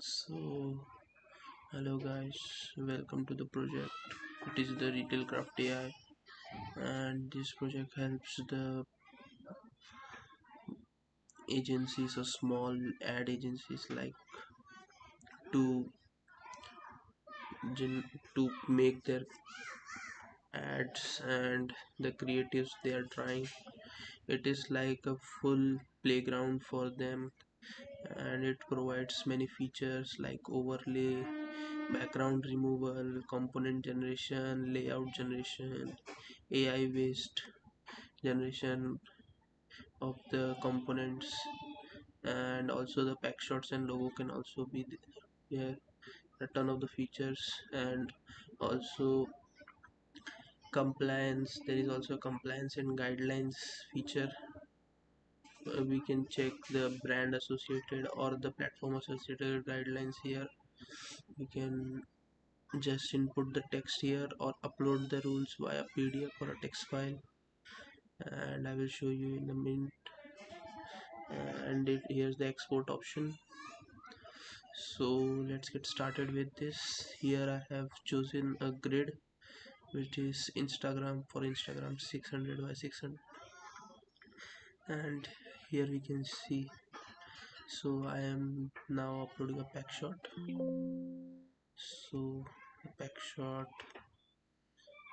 So, hello guys, welcome to the project. It is the RetailCraft-AI, and this project helps the agencies or small ad agencies like to to make their ads and the creatives they are trying. It is like a full playground for them, and it provides many features like overlay, background removal, component generation, layout generation, AI based generation of the components, and also the pack shots and logo can also be there. A ton of the features, and also compliance. There is also a compliance and guidelines feature. We can check the brand associated or the platform associated guidelines here. We can just input the text here or upload the rules via PDF or a text file, and I will show you in a minute. And here's the export option. So let's get started with this. Here I have chosen a grid which is Instagram, for Instagram 600 by 600, and here we can see. So I am now uploading a pack shot. So a pack shot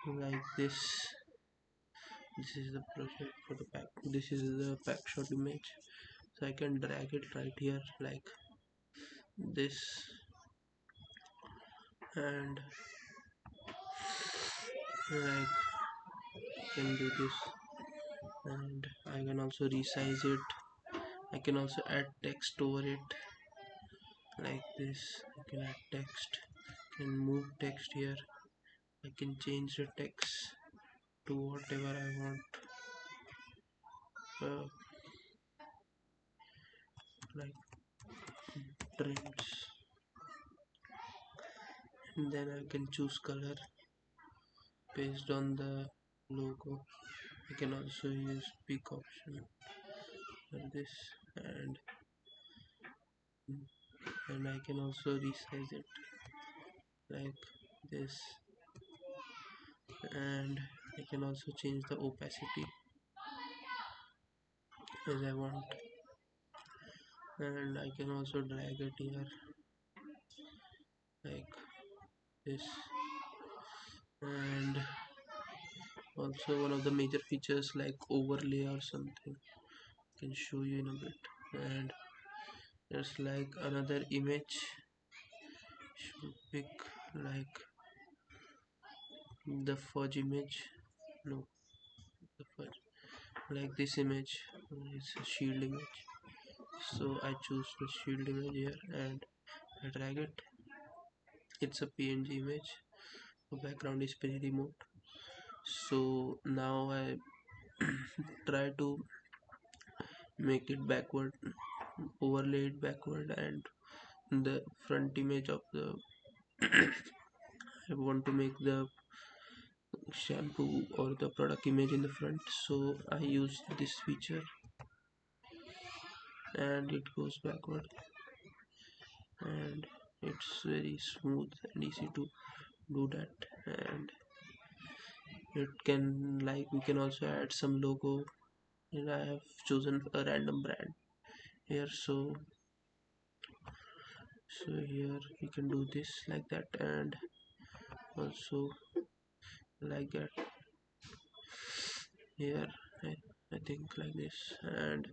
like this is the project for the pack. This is the pack shot image, so I can drag it right here like this, and like I can do this, and I can also resize it. I can also add text over it like this. I can add text, I can move text here, I can change the text to whatever I want, like trends, and then I can choose color based on the logo. I can also use pick option for this, and I can also resize it like this, and I can also change the opacity as I want, and I can also drag it here like this. And also one of the major features like overlay or something I can show you in a bit. And there's like another image, should pick like the fudge image, no, the fudge, like this image is a shield image, so I choose the shield image here and I drag it. It's a PNG image, the background is pretty remote. So now I try to make it backward, overlay it backward, and the front image of the I want to make the shampoo or the product image in the front, so I use this feature and it goes backward, and it's very smooth and easy to do that. And it can, like, we can also add some logo, and I have chosen a random brand here, so here we can do this like that, and also like that here. I think like this, and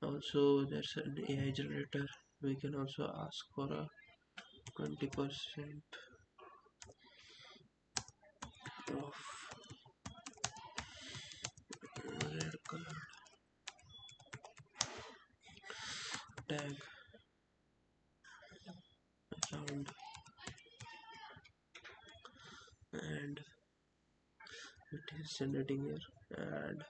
also there's an AI generator. We can also ask for a 20% of red color tag sound, and it is generating here, and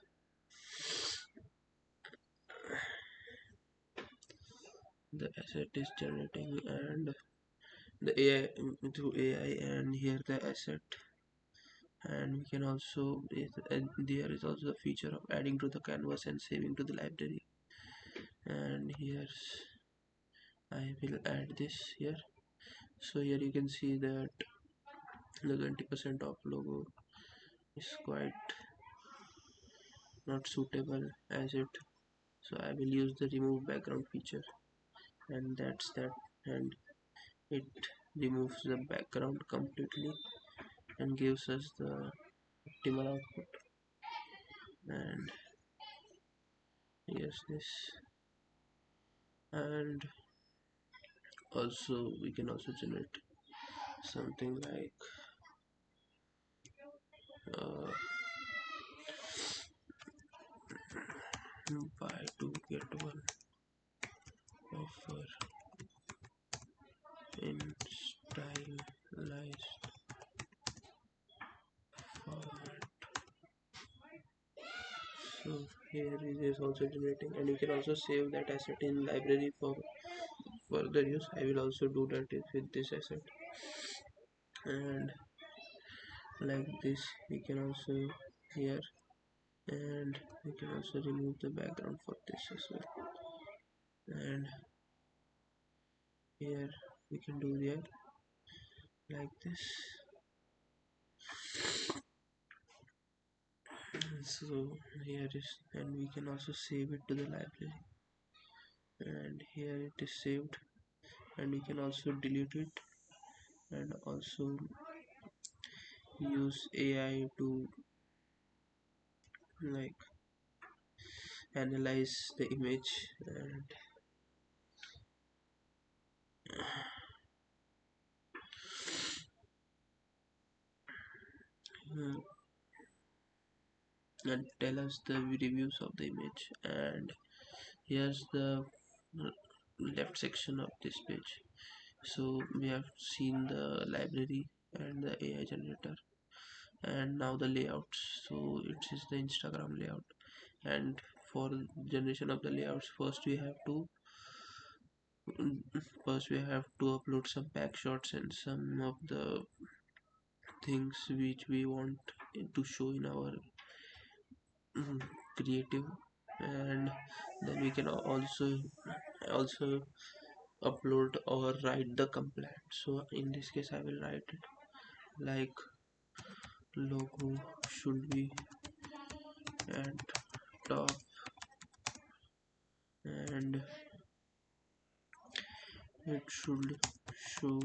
the asset is generating, and the AI through AI, and here the asset. And we can also, there is also the feature of adding to the canvas and saving to the library, and here's I will add this here. So here you can see that the 20% off logo is quite not suitable as it. So I will use the remove background feature, and that's that, and it removes the background completely and gives us the optimal output. And yes, this, and also we can also generate something like uh, buy two get one offer in stylized font. So here it is also generating, and you can also save that asset in library for further use. I will also do that with this asset. And like this we can also here, and we can also remove the background for this as well. And here we can do there like this. So here is, and we can also save it to the library, and here it is saved, and we can also delete it, and also use AI to like analyze the image and tell us the reviews of the image. And here's the left section of this page. So we have seen the library and the AI generator, and now the layouts. So it is the Instagram layout, and for generation of the layouts, first we have to upload some pack shots and some of the things which we want to show in our creative. And then we can also upload or write the complaint. So in this case I will write it like logo should be at top, and it should show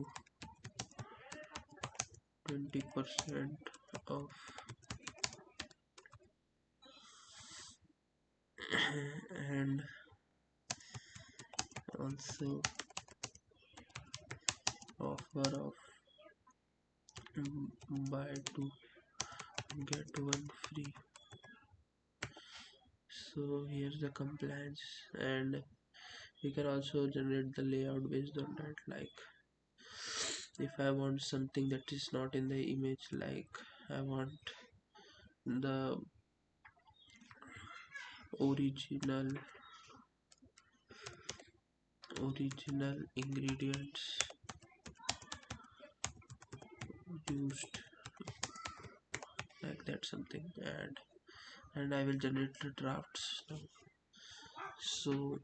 20% off, and also offer of buy two get one free. So here's the compliance, and we can also generate the layout based on that. Like if I want something that is not in the image, like I want the original ingredients used, like that something, and I will generate the drafts now. So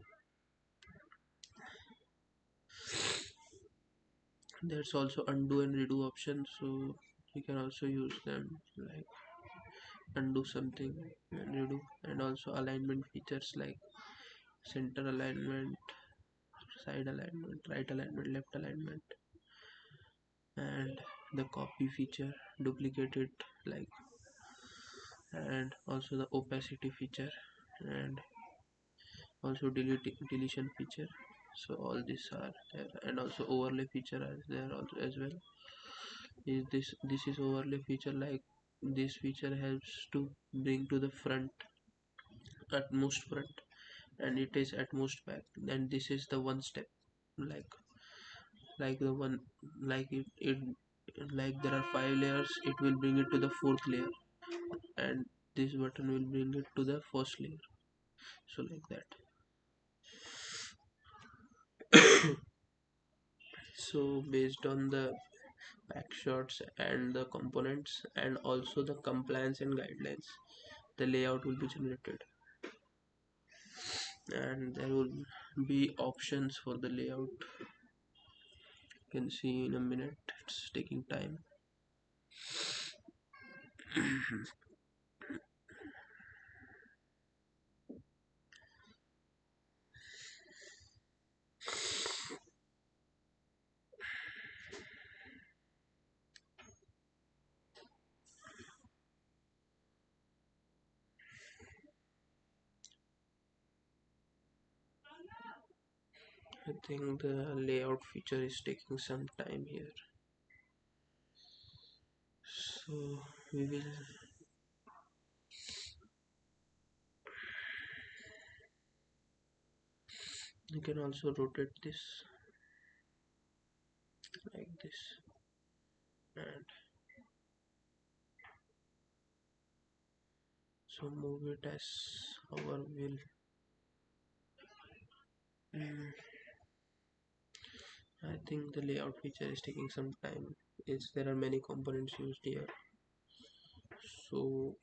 there's also undo and redo option, so you can also use them, like undo something and redo. And also alignment features like center alignment, side alignment, right alignment, left alignment, and the copy feature, duplicate it, like, and also the opacity feature, and also deletion feature. So all these are there, and also overlay feature is there also as well. Is this is overlay feature, like this feature helps to bring to the front, at most front, and it is at most back. And this is the one step, like the one, it like there are 5 layers, it will bring it to the fourth layer, and this button will bring it to the first layer. So like that. So based on the pack shots and the components and also the compliance and guidelines, the layout will be generated. and there will be options for the layout. You can see in a minute, it's taking time. I think the layout feature is taking some time here, so we will. You can also rotate this like this, and so move it as our will. Mm, I think the layout feature is taking some time. There are many components used here, so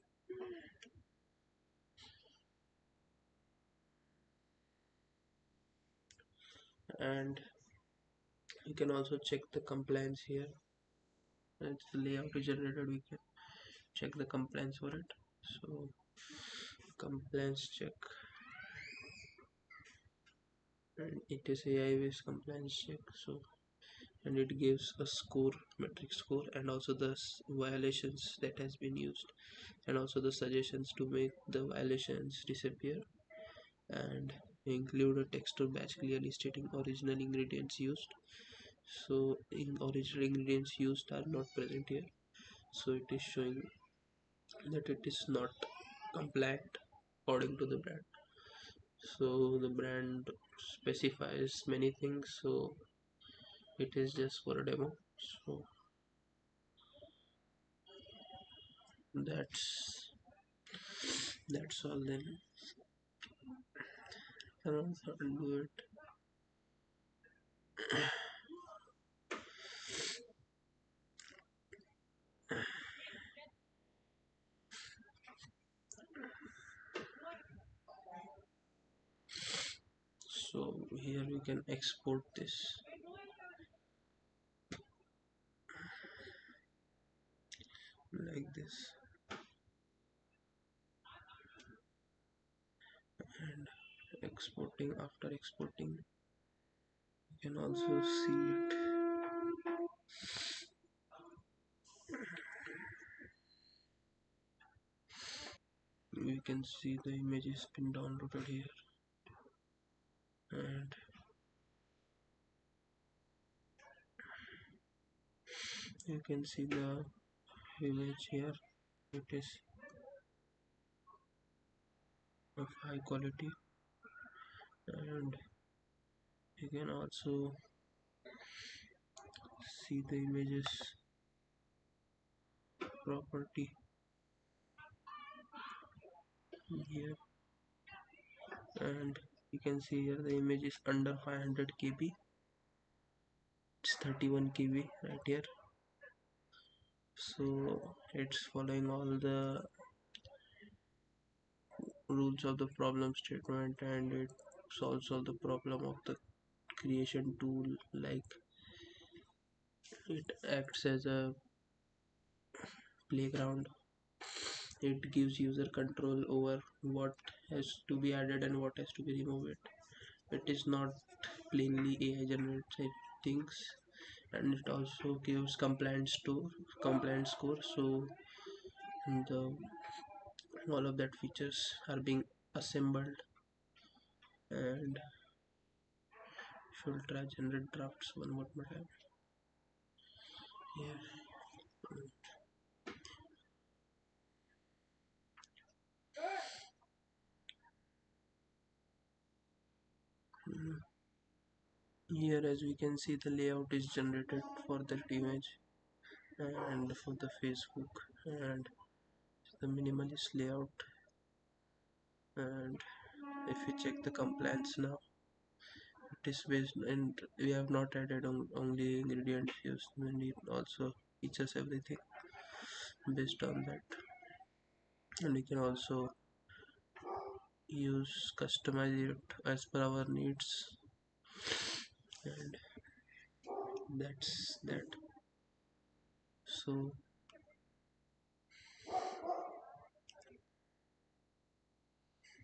and you can also check the compliance here. It's the layout is generated. We can check the compliance for it. So compliance check, and it is AI based compliance check. So and it gives a score, metric score, and also the violations that has been used, and also the suggestions to make the violations disappear, and include a text or batch clearly stating original ingredients used. So in original ingredients used are not present here, so it is showing that it is not compliant according to the brand. So the brand specifies many things, so it is just for a demo. So that's all then. Can also undo it. So here we can export this like this, and after exporting you can also see it. We can see the image is been downloaded here, and you can see the image here. It is of high quality, and you can also see the images property here, and you can see here the image is under 500 KB. It's 31 KB right here. So it's following all the rules of the problem statement, and it solves all the problem of the creation tool. Like it acts as a playground. It gives user control over what has to be added and what has to be removed. It is not plainly AI generated things, and it also gives compliance score. So the all of that features are being assembled, and should try generate drafts one more time here. Here as we can see the layout is generated for that image and for the Facebook, and the minimalist layout. And if we check the compliance now, it is based, and we have not added only ingredients used, we need also features everything based on that. And we can also use customize it as per our needs, and that's that. So